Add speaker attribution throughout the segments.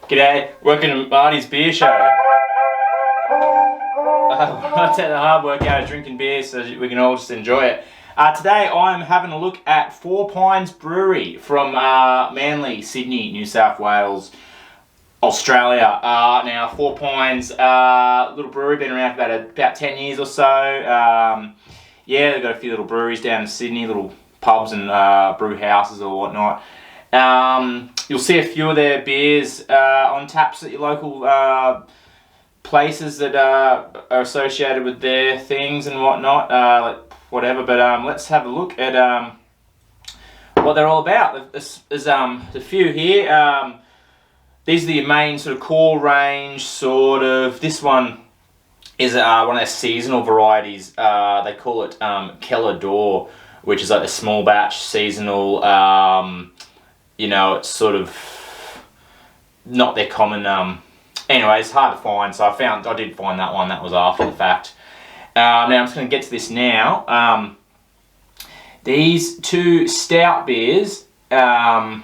Speaker 1: G'day, welcome to Marty's Beer Show. I take the hard work out of drinking beer so we can all just enjoy it. Today I'm having a look at Pines Brewery from Manly, Sydney, New South Wales, Australia. Now, Pines, little brewery, been around for about 10 years or so. Yeah, they've got a few little breweries down in Sydney, little pubs and brew houses or whatnot. You'll see a few of their beers on taps at your local places that are associated with their things and whatnot, like whatever. But let's have a look at what they're all about. There's a few here. These are the main sort of core range, sort of. This one is one of their seasonal varieties. They call it Keller Door, which is like a small batch seasonal. You know, it's sort of not their common. Anyway, it's hard to find, so I did find that one. That was after the fact. Now I'm just going to get to this now. These two stout beers are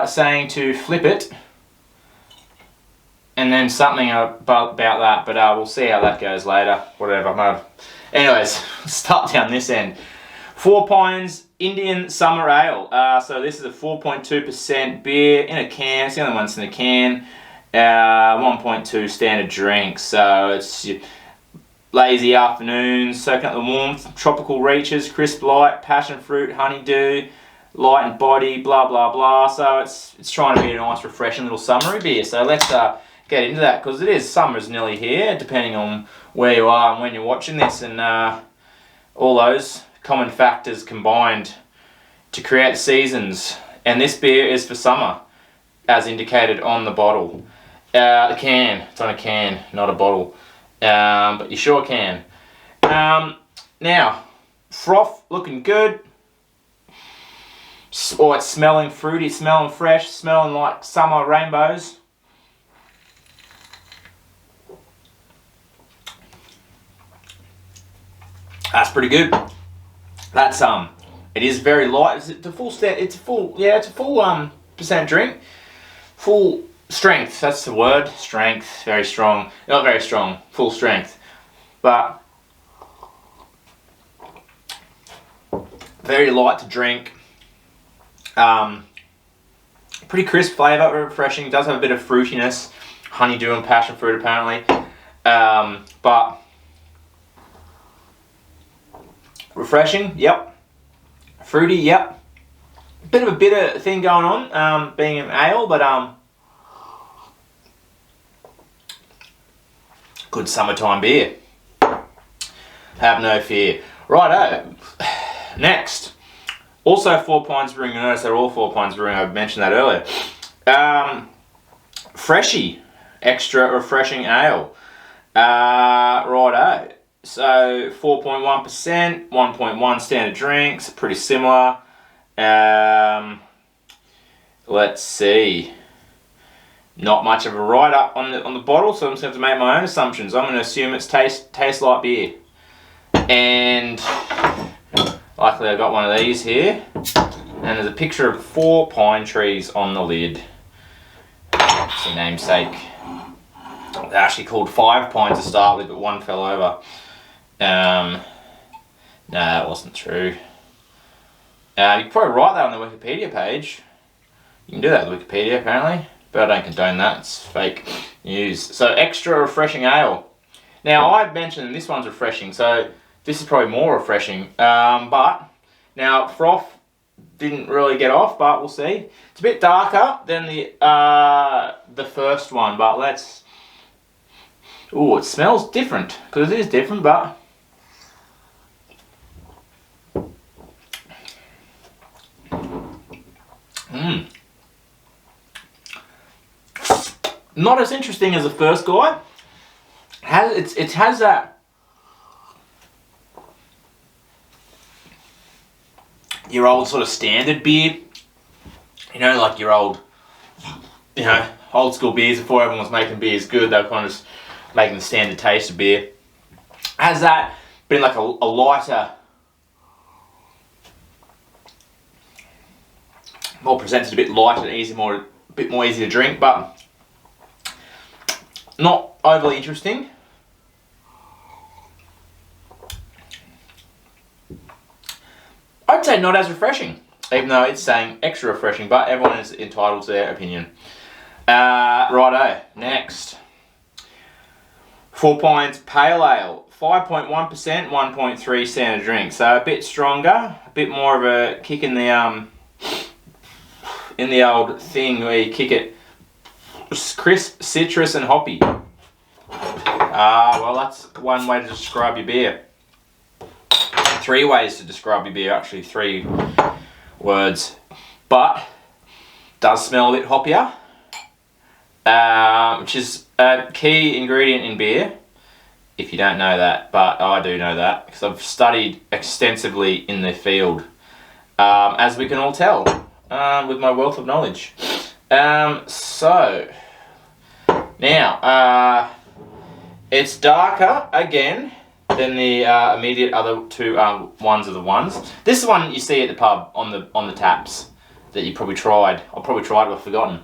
Speaker 1: saying to flip it, and then something about that, but we'll see how that goes later. Whatever. Anyways, start down this end. Pines Indian Summer Ale. So this is a 4.2% beer in a can. It's the only one that's in the can. 1.2 standard drink. So it's lazy afternoons, soaking up the warmth, tropical reaches, crisp light, passion fruit, honeydew, light and body, blah blah blah. So it's trying to be a nice, refreshing little summery beer. So let's get into that, because summer's nearly here, depending on where you are and when you're watching this, and all those common factors combined to create seasons. And this beer is for summer, as indicated on the bottle. The can, it's on a can, not a bottle, but you sure can. Now, froth looking good. Oh, it's smelling fruity, smelling fresh, smelling like summer rainbows. That's pretty good. That's it is very light. It's a full percent drink. Full strength, that's the word. Strength, very strong. Not very strong, full strength. But very light to drink. Pretty crisp flavour, very refreshing. It does have a bit of fruitiness. Honeydew and passion fruit apparently. But refreshing, yep. Fruity, yep. Bit of a bitter thing going on, being an ale, but good summertime beer. Have no fear. Righto. Next, also Pines Brewing. I noticed they're all Pines Brewing. I mentioned that earlier. Freshie, extra refreshing ale. Righto. So 4.1%, 1.1 standard drinks, pretty similar. Let's see. Not much of a write-up on the bottle, so I'm just going to have to make my own assumptions. I'm going to assume it tastes like beer. And luckily I got one of these here. And there's a picture of 4 pine trees on the lid. It's a namesake. They're actually called 5 pines to start with, but one fell over. No, that wasn't true. You can probably write that on the Wikipedia page. You can do that with Wikipedia apparently, but I don't condone that, it's fake news. So extra refreshing ale. Now I mentioned this one's refreshing, so this is probably more refreshing. But now froth didn't really get off, but we'll see. It's a bit darker than the first one, but let's. Ooh, it smells different, because it is different, but not as interesting as the first guy. It has that your old sort of standard beer, you know, like your old, old school beers before everyone was making beers good. They were kind of just making the standard taste of beer. Has that been like a lighter more presented, a bit lighter and a bit more easy to drink, but not overly interesting. I'd say not as refreshing, even though it's saying extra refreshing, but everyone is entitled to their opinion. Righto, next. 4 Pines Pale Ale, 5.1%, 1.3 standard drink. So a bit stronger, a bit more of a kick in the old thing where you kick it. Crisp, citrus, and hoppy. Well, that's one way to describe your beer. 3 ways to describe your beer, actually 3 words. But does smell a bit hoppier, which is a key ingredient in beer, if you don't know that, but I do know that because I've studied extensively in the field, as we can all tell, with my wealth of knowledge. So now it's darker again than the immediate other 2 ones of the ones. This one you see at the pub on the taps that you probably tried. I probably tried it, but I've forgotten.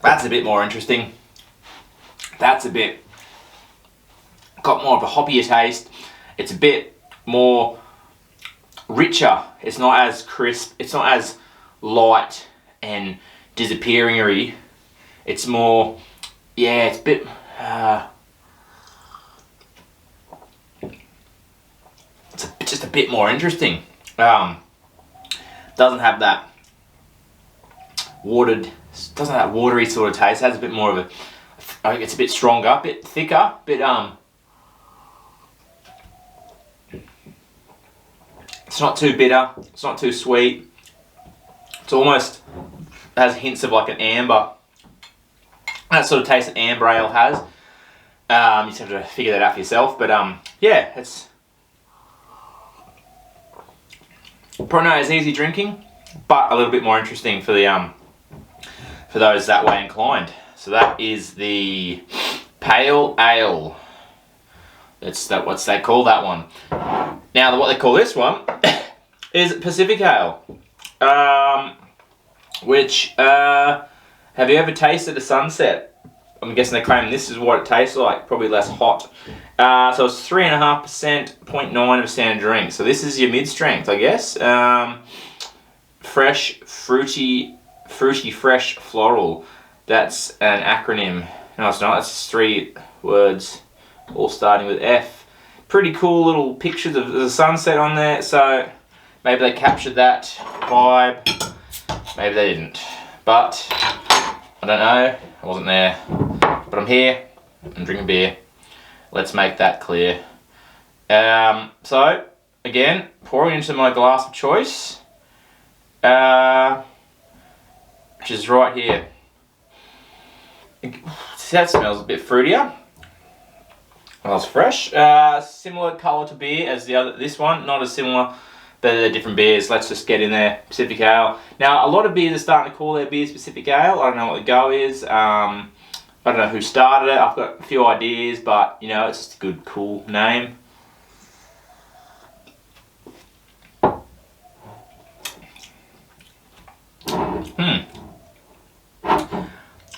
Speaker 1: That's a bit more interesting. That's a bit got more of a hoppier taste. It's a bit more richer. It's not as crisp. It's not as light and disappearing-y. It's more, yeah, it's a bit just a bit more interesting. Doesn't have that doesn't have that watery sort of taste. It has a bit more of a, it's a bit stronger, a bit thicker, a bit it's not too bitter, it's not too sweet. It's almost has hints of like an amber. That sort of taste that amber ale has. You just have to figure that out for yourself. But yeah, it's probably not as easy drinking, but a little bit more interesting for the for those that way inclined. So that is the Pale Ale. That's what they call that one. Now, what they call this one is Pacific Ale. Which, have you ever tasted a sunset? I'm guessing they claim this is what it tastes like, probably less hot. So it's 3.5%, 0.9 of standard drink. So this is your mid-strength, I guess. Fresh, fruity, fresh, floral. That's an acronym. No, it's not. It's 3 words, all starting with F. Pretty cool little pictures of the sunset on there. So maybe they captured that vibe. Maybe they didn't. But I don't know. I wasn't there. But I'm here. I'm drinking beer. Let's make that clear. So again, pouring into my glass of choice, which is right here. That smells a bit fruitier. Smells fresh. Similar colour to beer as this one. Not as similar, but they're different beers. Let's just get in there. Pacific Ale. Now, a lot of beers are starting to call their beers Pacific Ale. I don't know what the go is. I don't know who started it. I've got a few ideas, but you know, it's just a good, cool name.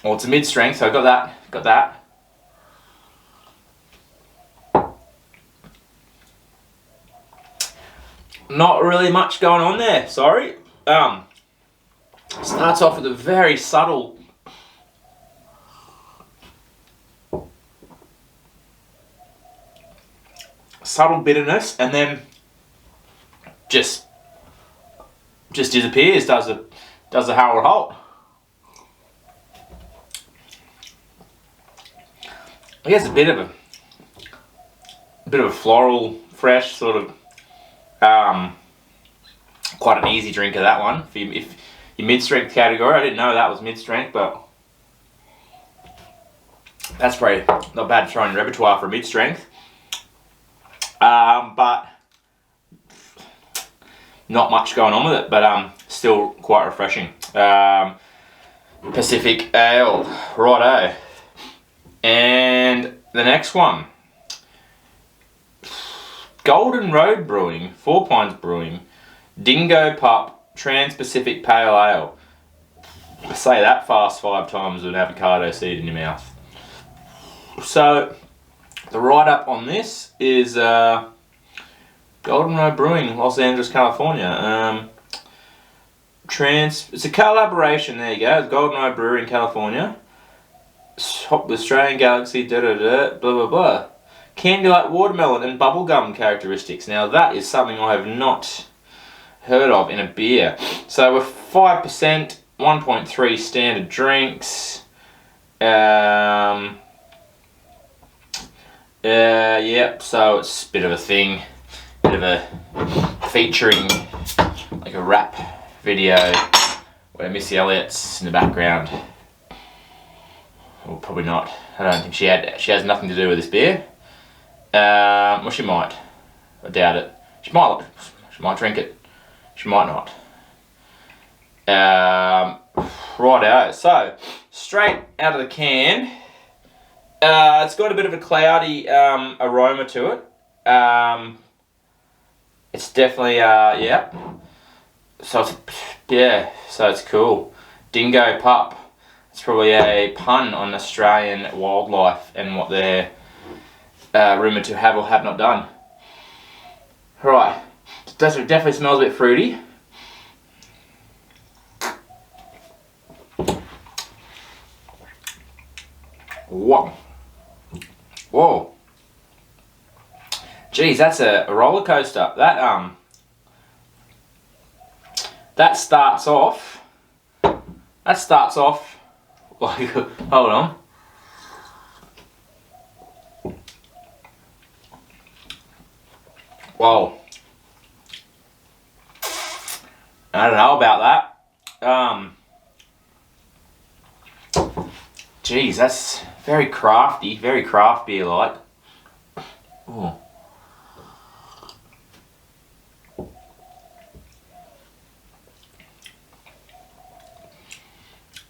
Speaker 1: Well, it's a mid-strength, so I got that. Not really much going on there, sorry. Starts off with a very subtle bitterness, and then just disappears, does a Howard Holt. I guess a bit of a floral, fresh sort of, quite an easy drink of that one. If your mid-strength category, I didn't know that was mid-strength, but that's probably not bad to throw in repertoire for a mid-strength. But not much going on with it, but still quite refreshing. Pacific Ale, righto. And the next one. Golden Road Brewing, 4 Pines Brewing, Dingo Pup, Trans-Pacific Pale Ale. Say that fast 5 times with an avocado seed in your mouth. So, the write-up on this is Golden Road Brewing, Los Angeles, California. It's a collaboration, there you go, Golden Road Brewing, California. Australian Galaxy, blah blah blah. Candy like watermelon and bubblegum characteristics. Now that is something I have not heard of in a beer. So with 5%, 1.3 standard drinks. Yep, so it's a bit of a thing. Bit of a featuring like a rap video where Missy Elliott's in the background. Well, probably not. I don't think she has nothing to do with this beer. Well, she might. I doubt it. She might drink it. She might not. Righto. So, straight out of the can. It's got a bit of a cloudy aroma to it. It's definitely yeah. So it's cool. Dingo Pup. It's probably a pun on Australian wildlife and what they're rumoured to have or have not done. Right, it definitely smells a bit fruity. Whoa. Whoa. Geez, that's a roller coaster. That starts off like, hold on. Whoa. I don't know about that. Geez, that's very crafty, very craft beer like. Ooh.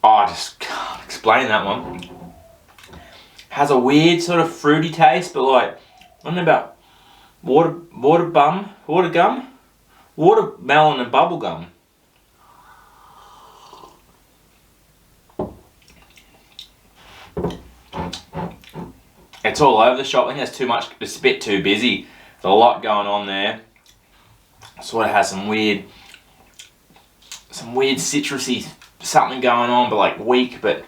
Speaker 1: Oh, I just can't explain that one. Has a weird sort of fruity taste, but like, I don't know about watermelon and bubblegum. It's all over the shop. I think there's too much, it's a bit too busy. There's a lot going on there. Sort of has some weird citrusy something going on, but like weak, but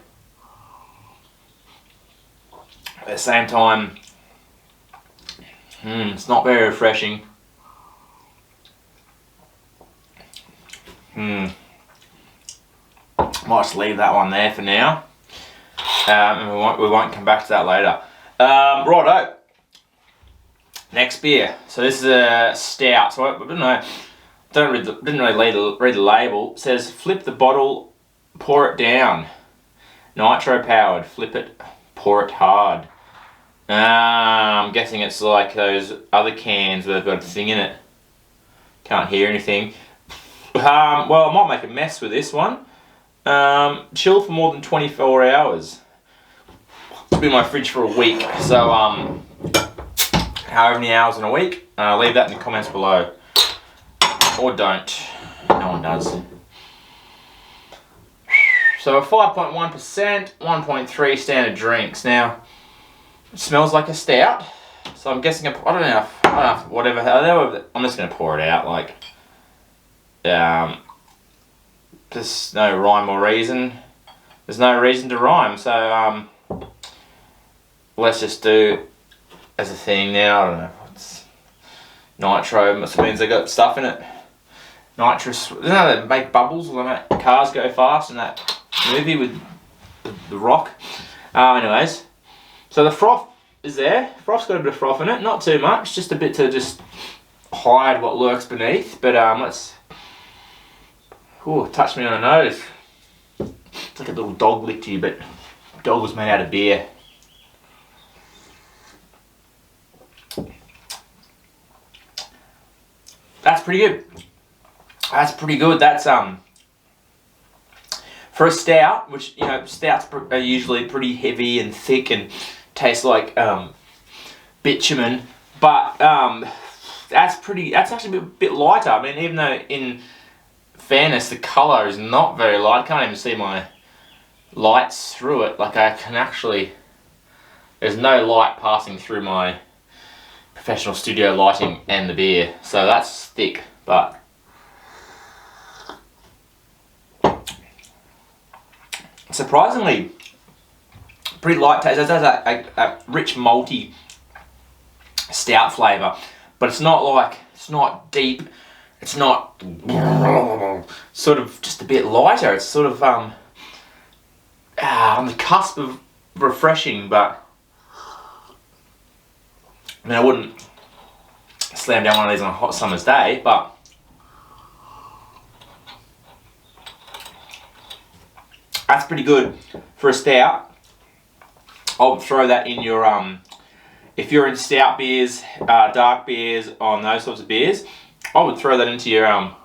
Speaker 1: at the same time, it's not very refreshing. Might just leave that one there for now. And we won't come back to that later. Righto. Next beer. So this is a stout. So I don't know. Didn't really read the label. It says flip the bottle, pour it down. Nitro powered. Flip it, pour it hard. I'm guessing it's like those other cans where they've got a thing in it. Can't hear anything. Well, I might make a mess with this one. Chill for more than 24 hours. It'll be in my fridge for a week. So, however many hours in a week, leave that in the comments below. Or don't. No one does. So, 5.1%, 1.3 standard drinks. Now, it smells like a stout. So, I'm guessing, I don't know, whatever. I'm just going to pour it out. Like, there's no rhyme or reason. There's no reason to rhyme. So, let's just do as a thing now. I don't know. It's nitro. Must means they got stuff in it. Nitrous. You know they make bubbles when cars go fast in that movie with the Rock. Anyways, so the froth is there. Froth's got a bit of froth in it. Not too much. Just a bit to just hide what lurks beneath. But let's. Ooh, touched me on the nose. It's like a little dog licked you, but dog was made out of beer. That's pretty good. That's pretty good. That's for a stout, which, you know, stouts are usually pretty heavy and thick and tastes like bitumen, but that's actually a bit lighter. I mean, even though in fairness the colour is not very light, I can't even see my lights through it. Like I can actually, there's no light passing through my professional studio lighting and the beer, so that's thick, but surprisingly pretty light taste. It has a rich malty stout flavour, but it's not deep, it's not sort of, just a bit lighter. It's sort of on the cusp of refreshing, but I mean, I wouldn't slam down one of these on a hot summer's day, but that's pretty good for a stout. I would throw that in your, if you're in stout beers, dark beers, on those sorts of beers, I would throw that into your, repertoire.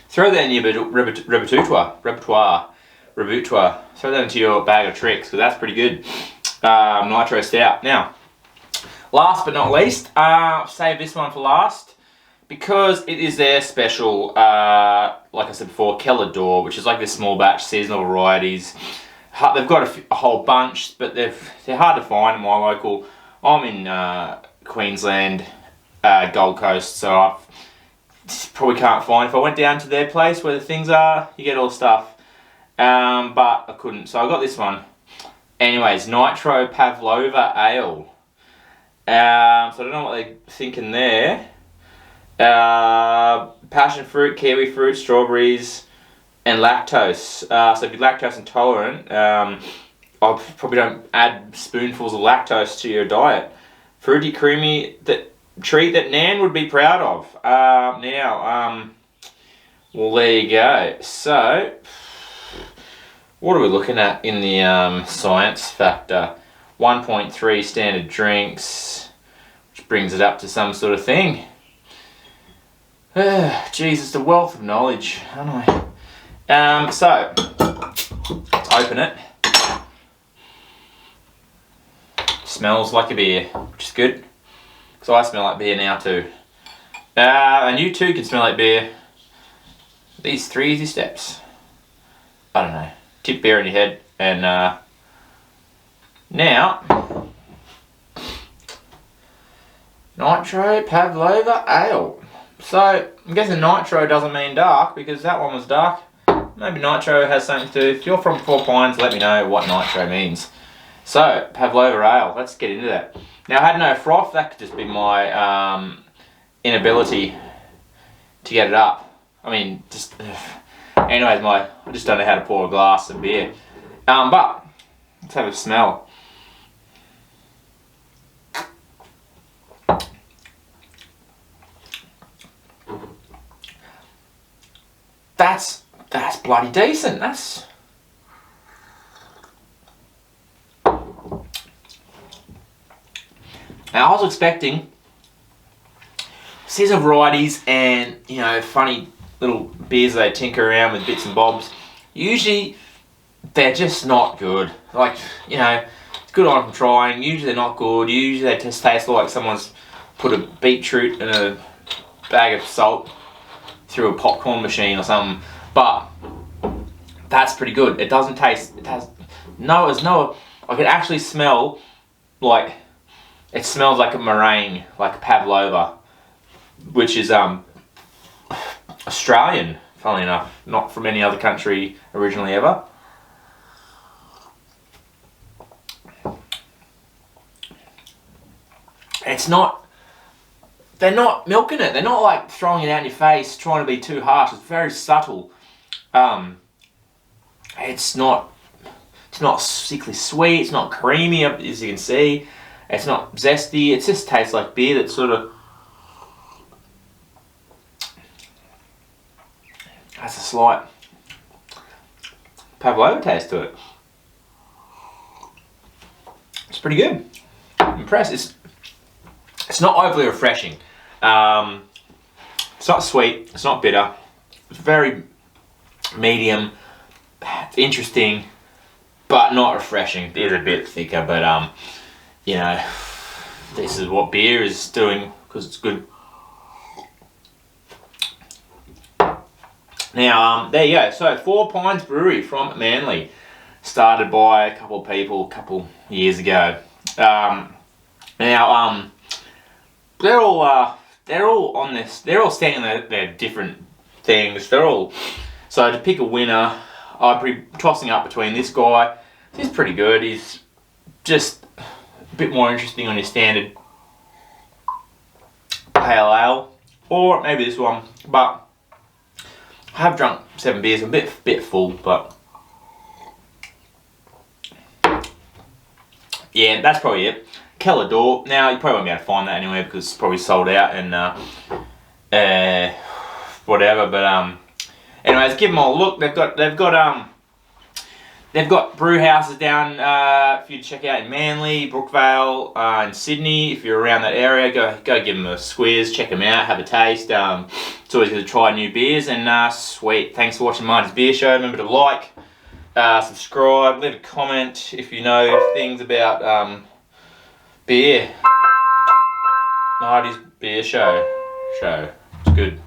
Speaker 1: Throw that into your bag of tricks, because that's pretty good. Nitro Stout. Now, last but not least, save this one for last, because it is their special, like I said before, Keller Door, which is like this small batch seasonal varieties. They've got a whole bunch, but they're hard to find in my local. I'm in Queensland, Gold Coast, so I probably can't find. If I went down to their place where the things are, you get all the stuff, but I couldn't, so I got this one. Anyways, Nitro Pavlova Ale. So I don't know what they're thinking there. Passion fruit, kiwi fruit, strawberries, and lactose. So if you're lactose intolerant, I probably don't add spoonfuls of lactose to your diet. Fruity, creamy, treat that Nan would be proud of. Well, there you go. So, what are we looking at in the science factor? 1.3 standard drinks, which brings it up to some sort of thing. Jesus, the wealth of knowledge, aren't I? So, let's open it. Smells like a beer, which is good, because I smell like beer now too. And you too can smell like beer. These 3 easy steps. I don't know. Tip beer in your head, and now Nitro Pavlova Ale. So I'm guessing nitro doesn't mean dark, because that one was dark. Maybe nitro has something to do. If you're from Four Pines, let me know what nitro means. So Pavlova Ale, let's get into that. Now I had no froth. That could just be my inability to get it up. I mean, just anyways, I just don't know how to pour a glass of beer. But let's have a smell. That's bloody decent. That's now, I was expecting seasonal varieties and, you know, funny little beers they tinker around with bits and bobs. Usually they're just not good. Like, you know, it's good on from trying. Usually they're not good. Usually they just taste like someone's put a beetroot in a bag of salt through a popcorn machine or something. But that's pretty good. It doesn't taste, I can actually smell, like, it smells like a meringue, like pavlova, which is Australian, funnily enough, not from any other country originally ever. It's not, they're not milking it, they're not like throwing it out in your face, trying to be too harsh. It's very subtle. It's not sickly sweet, it's not creamy, as you can see. It's not zesty, it just tastes like beer that sort of has a slight pavlova taste to it. It's pretty good. I'm impressed. It's not overly refreshing. It's not sweet, it's not bitter. It's very medium, it's interesting. but not refreshing. It is a bit thicker, but you know, this is what beer is doing because it's good. Now, there you go. So, 4 Pines Brewery from Manly, started by a couple of people a couple years ago. Now, they're all on this. They're all standing their different things. They're all. So to pick a winner, I'd be tossing up between this guy. He's pretty good. He's just a bit more interesting on your standard pale ale, or maybe this one. But I have drunk 7 beers. I'm a bit full, but yeah, that's probably it. Keller Door. Now you probably won't be able to find that anywhere because it's probably sold out and whatever. But anyways, give them all a look. They've got brew houses down for you to check out in Manly, Brookvale, and Sydney. If you're around that area, go give them a squiz, check them out, have a taste. It's always good to try new beers. And sweet, thanks for watching Marty's Beer Show. Remember to like, subscribe, leave a comment if you know things about beer. Marty's Beer Show. It's good.